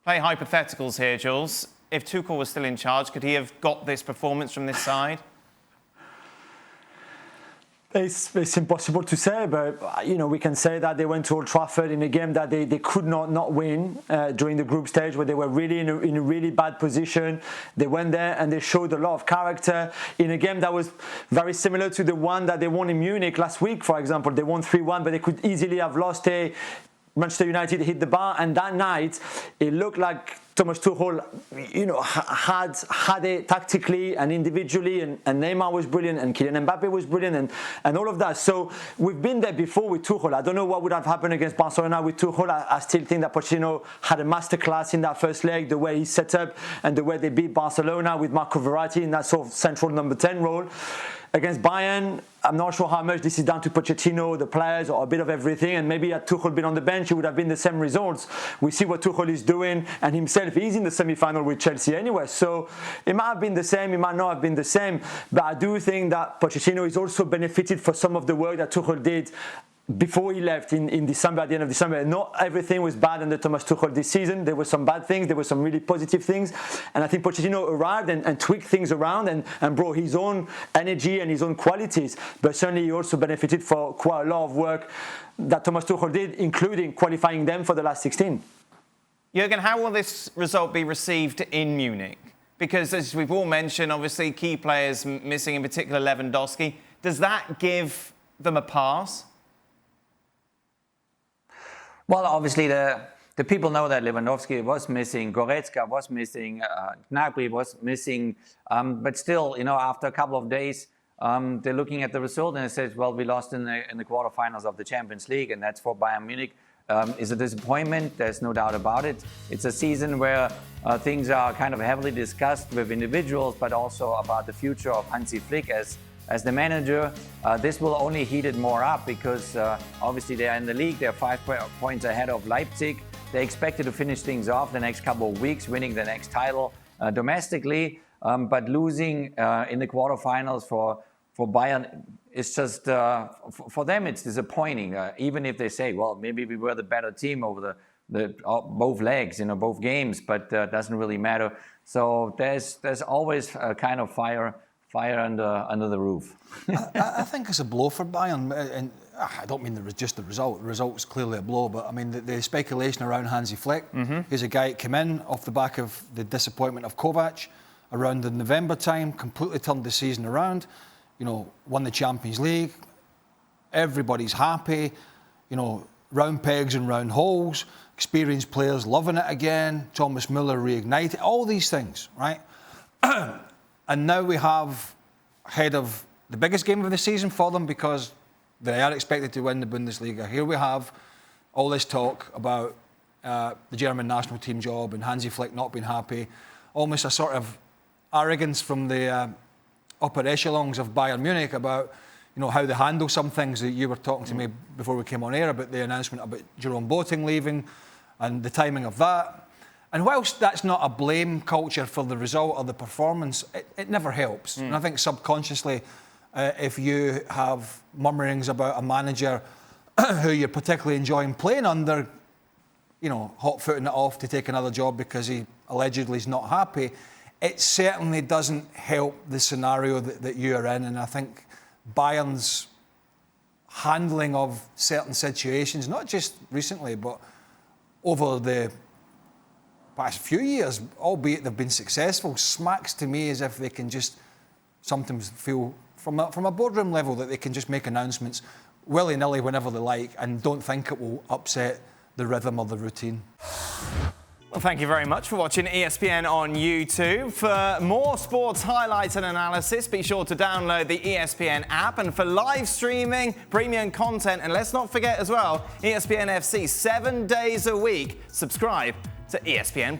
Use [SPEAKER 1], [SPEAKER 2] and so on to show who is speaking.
[SPEAKER 1] Play hypotheticals here, Jules. If Tuchel was still in charge, could he have got this performance from this side?
[SPEAKER 2] It's impossible to say, but we can say that they went to Old Trafford in a game that they could not win during the group stage, where they were really in a really bad position. They went there and they showed a lot of character in a game that was very similar to the one that they won in Munich last week, for example. They won 3-1, but they could easily have lost. Manchester United hit the bar, and that night it looked like Thomas Tuchel, had it tactically and individually, and Neymar was brilliant, and Kylian Mbappe was brilliant, and all of that. So we've been there before with Tuchel. I don't know what would have happened against Barcelona with Tuchel. I still think that Pochettino had a masterclass in that first leg, the way he set up and the way they beat Barcelona with Marco Verratti in that sort of central number 10 role. Against Bayern, I'm not sure how much this is down to Pochettino, the players, or a bit of everything. And maybe had Tuchel been on the bench, it would have been the same results. We see what Tuchel is doing, and himself, he's in the semi-final with Chelsea anyway. So it might have been the same, it might not have been the same. But I do think that Pochettino is also benefited for some of the work that Tuchel did before he left in December, at the end of December. Not everything was bad under Thomas Tuchel this season. There were some bad things, there were some really positive things. And I think Pochettino arrived and tweaked things around and brought his own energy and his own qualities. But certainly he also benefited for quite a lot of work that Thomas Tuchel did, including qualifying them for the last 16.
[SPEAKER 1] Jurgen, how will this result be received in Munich? Because as we've all mentioned, obviously key players missing, in particular Lewandowski. Does that give them a pass?
[SPEAKER 3] Well, obviously, the people know that Lewandowski was missing, Goretzka was missing, Gnabry was missing. But still, after a couple of days, they're looking at the result and it says, well, we lost in the quarterfinals of the Champions League, and that's for Bayern Munich. Is a disappointment, there's no doubt about it. It's a season where things are kind of heavily discussed with individuals, but also about the future of Hansi Flick as the manager. This will only heat it more up because obviously they are in the league, they're 5 points ahead of Leipzig. They're expected to finish things off the next couple of weeks, winning the next title domestically, but losing in the quarterfinals for Bayern, it's just, for them it's disappointing. Even if they say, well, maybe we were the better team over both legs, both games, but doesn't really matter. So there's always a kind of fire under the roof.
[SPEAKER 4] I think it's a blow for Bayern, and I don't mean just the result. The result's clearly a blow, but I mean the speculation around Hansi Flick. He's a guy that came in off the back of the disappointment of Kovac around the November time, completely turned the season around. Won the Champions League. Everybody's happy. Round pegs and round holes. Experienced players loving it again. Thomas Müller reignited. All these things, right? And now we have ahead of the biggest game of the season for them, because they are expected to win the Bundesliga. Here we have all this talk about the German national team job and Hansi Flick not being happy. Almost a sort of arrogance from the upper echelons of Bayern Munich about how they handle some things. That you were talking to me before we came on air about the announcement about Jerome Boateng leaving and the timing of that. And whilst that's not a blame culture for the result or the performance, it never helps. And I think subconsciously, if you have murmurings about a manager who you're particularly enjoying playing under, hot-footing it off to take another job because he allegedly is not happy, it certainly doesn't help the scenario that you are in. And I think Bayern's handling of certain situations, not just recently, but over the past few years, albeit they've been successful, smacks to me as if they can just sometimes feel from a boardroom level that they can just make announcements willy-nilly whenever they like and don't think it will upset the rhythm or the routine.
[SPEAKER 1] Well, thank you very much for watching ESPN on YouTube. For more sports highlights and analysis, be sure to download the ESPN app. And for live streaming, premium content, and let's not forget as well, ESPN FC 7 days a week. Subscribe to ESPN+.